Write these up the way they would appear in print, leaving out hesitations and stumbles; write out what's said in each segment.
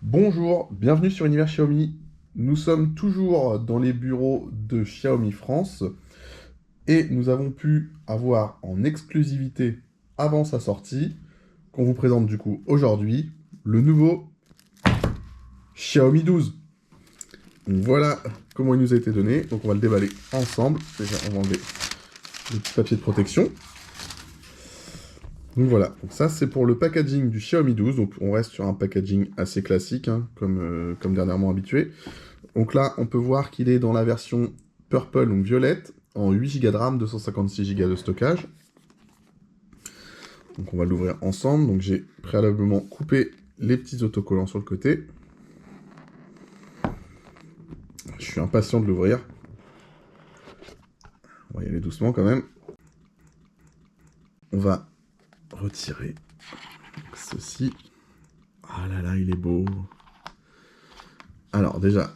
Bonjour, bienvenue sur Univers Xiaomi. Nous sommes toujours dans les bureaux de Xiaomi France et nous avons pu avoir en exclusivité avant sa sortie, qu'on vous présente du coup aujourd'hui, le nouveau Xiaomi 12. Donc voilà comment il nous a été donné. Donc on va le déballer ensemble. Déjà on va enlever le petit papier de protection. Donc voilà, donc ça c'est pour le packaging du Xiaomi 12, donc on reste sur un packaging assez classique, hein, comme dernièrement habitué. Donc là, on peut voir qu'il est dans la version Purple, donc violette, en 8 Go de RAM, 256 Go de stockage. Donc on va l'ouvrir ensemble, donc j'ai préalablement coupé les petits autocollants sur le côté. Je suis impatient de l'ouvrir. On va y aller doucement quand même. On va retirer ceci. Ah là là, il est beau. Alors déjà,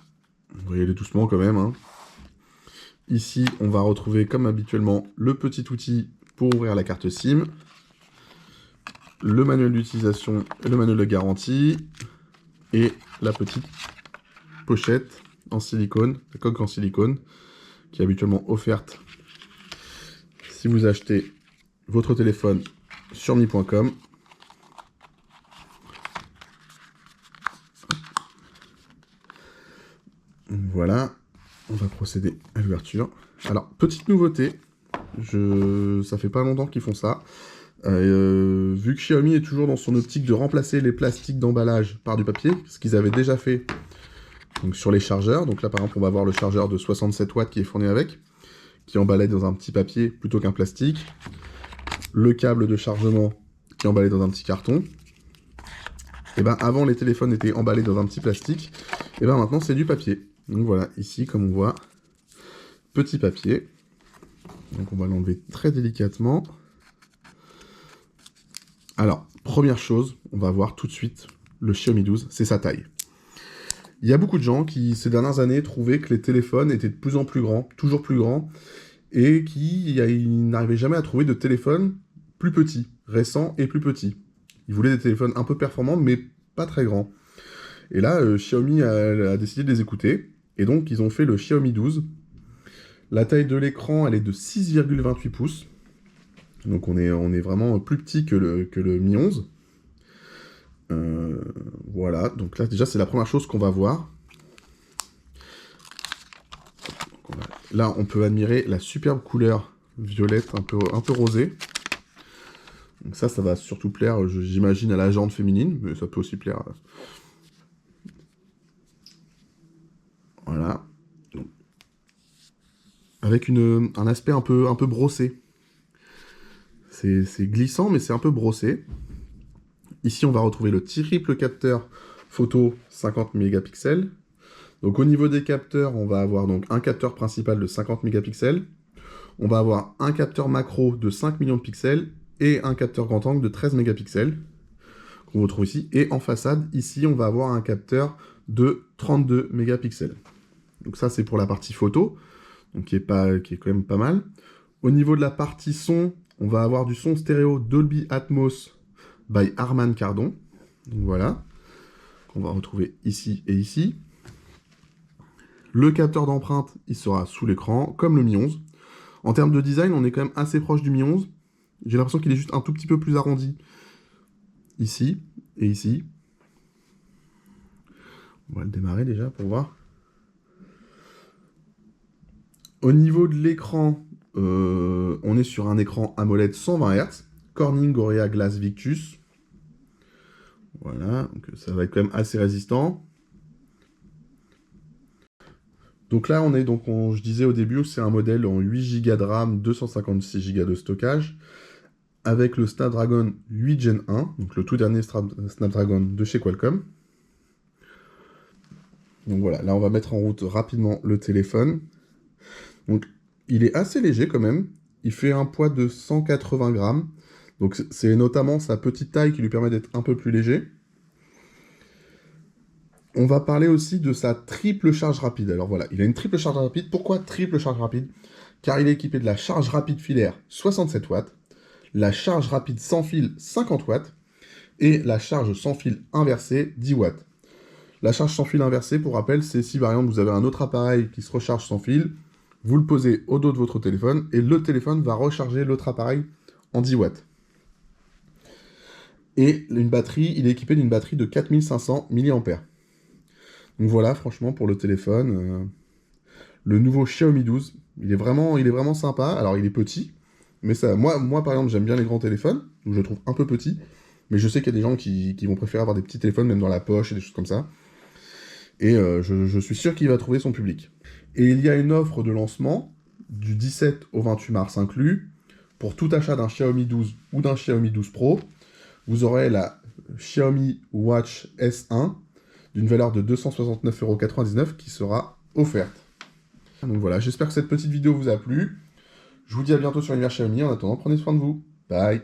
on va y aller doucement quand même. Hein. Ici, on va retrouver comme habituellement le petit outil pour ouvrir la carte SIM, le manuel d'utilisation, le manuel de garantie et la petite pochette en silicone, la coque en silicone, qui est habituellement offerte si vous achetez votre téléphone sur mi.com. Voilà, on va procéder à l'ouverture. Alors, petite nouveauté, ça fait pas longtemps qu'ils font ça. Vu que Xiaomi est toujours dans son optique de remplacer les plastiques d'emballage par du papier, ce qu'ils avaient déjà fait donc, sur les chargeurs. Donc là, par exemple, on va voir le chargeur de 67 watts qui est fourni avec, qui est emballé dans un petit papier plutôt qu'un plastique. Le câble de chargement qui est emballé dans un petit carton. Et ben avant, les téléphones étaient emballés dans un petit plastique. Et ben maintenant, c'est du papier. Donc voilà, ici, comme on voit, petit papier. Donc on va l'enlever très délicatement. Alors, première chose, on va voir tout de suite le Xiaomi 12, c'est sa taille. Il y a beaucoup de gens qui, ces dernières années, trouvaient que les téléphones étaient de plus en plus grands, toujours plus grands, et qui n'arrivaient jamais à trouver de téléphone plus petit, récent et plus petit. Ils voulaient des téléphones un peu performants, mais pas très grands. Et là, Xiaomi a décidé de les écouter, et donc ils ont fait le Xiaomi 12. La taille de l'écran, elle est de 6,28 pouces. Donc on est vraiment plus petit que le Mi 11. Voilà, donc là déjà c'est la première chose qu'on va voir. Là on peut admirer la superbe couleur violette, un peu rosée. Donc ça va surtout plaire, j'imagine, à la jante féminine, mais ça peut aussi plaire. Voilà. Avec un aspect un peu brossé. C'est glissant, mais c'est un peu brossé. Ici, on va retrouver le triple capteur photo 50 mégapixels. Donc au niveau des capteurs, on va avoir donc un capteur principal de 50 mégapixels. On va avoir un capteur macro de 5 millions de pixels et un capteur grand angle de 13 mégapixels qu'on retrouve ici. Et en façade, ici, on va avoir un capteur de 32 mégapixels. Donc ça, c'est pour la partie photo, donc qui est quand même pas mal. Au niveau de la partie son, on va avoir du son stéréo Dolby Atmos by Harman Kardon. Donc voilà, qu'on va retrouver ici et ici. Le capteur d'empreinte, il sera sous l'écran, comme le Mi 11. En termes de design, on est quand même assez proche du Mi 11. J'ai l'impression qu'il est juste un tout petit peu plus arrondi. Ici et ici. On va le démarrer déjà pour voir. Au niveau de l'écran, on est sur un écran AMOLED 120 Hz. Corning Gorilla Glass Victus. Voilà, donc ça va être quand même assez résistant. Donc là, je disais au début, c'est un modèle en 8 Go de RAM, 256 Go de stockage, avec le Snapdragon 8 Gen 1, donc le tout dernier Snapdragon de chez Qualcomm. Donc voilà, là on va mettre en route rapidement le téléphone. Donc il est assez léger quand même, il fait un poids de 180 grammes, donc c'est notamment sa petite taille qui lui permet d'être un peu plus léger. On va parler aussi de sa triple charge rapide. Alors voilà, il a une triple charge rapide. Pourquoi triple charge rapide? Car il est équipé de la charge rapide filaire 67 watts, la charge rapide sans fil 50 watts, et la charge sans fil inversée 10 watts. La charge sans fil inversée, pour rappel, c'est si par exemple vous avez un autre appareil qui se recharge sans fil, vous le posez au dos de votre téléphone, et le téléphone va recharger l'autre appareil en 10 watts. Et une batterie, il est équipé d'une batterie de 4500 mAh. Donc voilà, franchement, pour le téléphone, le nouveau Xiaomi 12, il est vraiment sympa. Alors, il est petit, mais ça, moi par exemple, j'aime bien les grands téléphones, donc je le trouve un peu petit, mais je sais qu'il y a des gens qui vont préférer avoir des petits téléphones, même dans la poche et des choses comme ça. Et je suis sûr qu'il va trouver son public. Et il y a une offre de lancement, du 17 au 28 mars inclus, pour tout achat d'un Xiaomi 12 ou d'un Xiaomi 12 Pro, vous aurez la Xiaomi Watch S1 d'une valeur de 269,99 € qui sera offerte. Donc voilà, j'espère que cette petite vidéo vous a plu. Je vous dis à bientôt sur Univers Xiaomi. En attendant, prenez soin de vous. Bye.